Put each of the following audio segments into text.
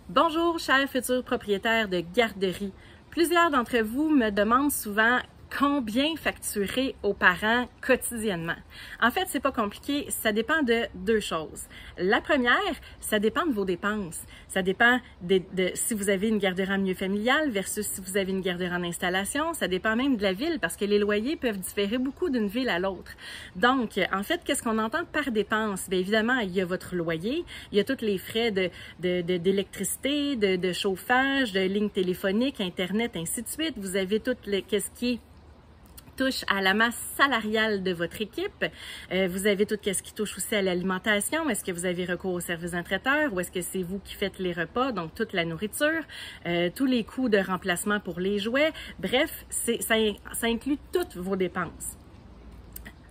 Bonjour, chers futurs propriétaires de garderies. Plusieurs d'entre vous me demandent souvent combien facturer aux parents quotidiennement. En fait, c'est pas compliqué, ça dépend de deux choses. La première, ça dépend de vos dépenses. Ça dépend de si vous avez une garderie en milieu familial versus si vous avez une garderie en installation. Ça dépend même de la ville parce que les loyers peuvent différer beaucoup d'une ville à l'autre. Donc, en fait, qu'est-ce qu'on entend par dépenses? Bien évidemment, il y a votre loyer, il y a tous les frais d'électricité, de chauffage, de lignes téléphoniques, Internet, ainsi de suite. Vous avez tout qu'est-ce qui est touche à la masse salariale de votre équipe. Vous avez tout ce qui touche aussi à l'alimentation. Est-ce que vous avez recours au service d'un traiteur ou est-ce que c'est vous qui faites les repas, donc toute la nourriture, tous les coûts de remplacement pour les jouets. Bref, ça inclut toutes vos dépenses.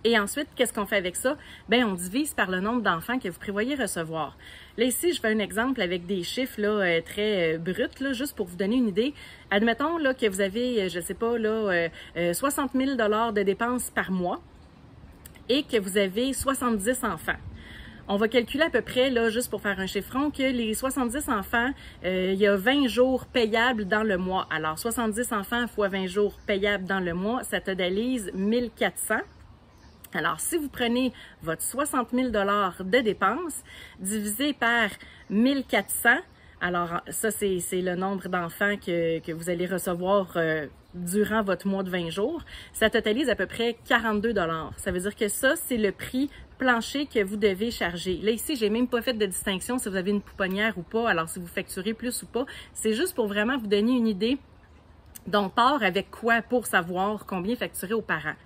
Et ensuite, qu'est-ce qu'on fait avec ça? Bien, on divise par le nombre d'enfants que vous prévoyez recevoir. Là, ici, je fais un exemple avec des chiffres là, très bruts, là, juste pour vous donner une idée. Admettons là, que vous avez, je ne sais pas, là, 60 000 $ de dépenses par mois et que vous avez 70 enfants. On va calculer à peu près, là, juste pour faire un chiffron, que les 70 enfants, il y a 20 jours payables dans le mois. Alors, 70 enfants fois 20 jours payables dans le mois, ça totalise 1400. Alors, si vous prenez votre 60 000 $ de dépenses divisé par 1400, alors ça, c'est le nombre d'enfants que vous allez recevoir durant votre mois de 20 jours, ça totalise à peu près 42 $. Ça veut dire que ça, c'est le prix plancher que vous devez charger. Là, ici, j'ai même pas fait de distinction si vous avez une pouponnière ou pas, alors si vous facturez plus ou pas. C'est juste pour vraiment vous donner une idée d'on part avec quoi pour savoir combien facturer aux parents.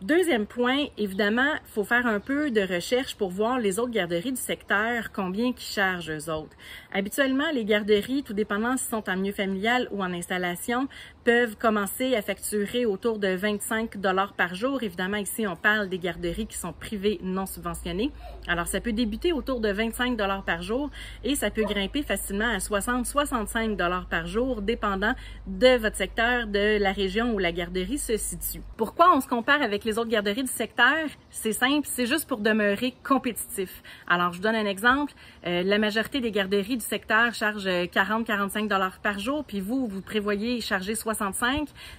Deuxième point, évidemment, il faut faire un peu de recherche pour voir les autres garderies du secteur, combien qu'ils chargent eux autres. Habituellement, les garderies, tout dépendant si sont en milieu familial ou en installation, peuvent commencer à facturer autour de 25 $ par jour. Évidemment, ici, on parle des garderies qui sont privées non subventionnées. Alors, ça peut débuter autour de 25 $ par jour et ça peut grimper facilement à 60-65 $ par jour, dépendant de votre secteur, de la région où la garderie se situe. Pourquoi on se compare avec les autres garderies du secteur? C'est simple, c'est juste pour demeurer compétitif. Alors, je vous donne un exemple. La majorité des garderies du secteur chargent 40-45 $ par jour, puis vous prévoyez charger 65.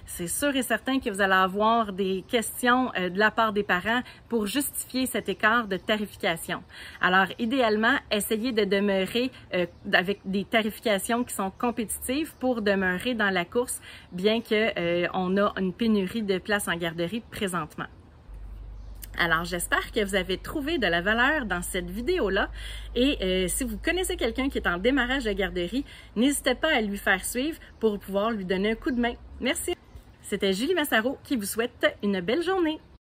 C'est sûr et certain que vous allez avoir des questions de la part des parents pour justifier cet écart de tarification. Alors, idéalement, essayez de demeurer avec des tarifications qui sont compétitives pour demeurer dans la course, bien qu'on a une pénurie de places en garderie présentement. Alors, j'espère que vous avez trouvé de la valeur dans cette vidéo-là et si vous connaissez quelqu'un qui est en démarrage de garderie, n'hésitez pas à lui faire suivre pour pouvoir lui donner un coup de main. Merci! C'était Julie Massaro qui vous souhaite une belle journée.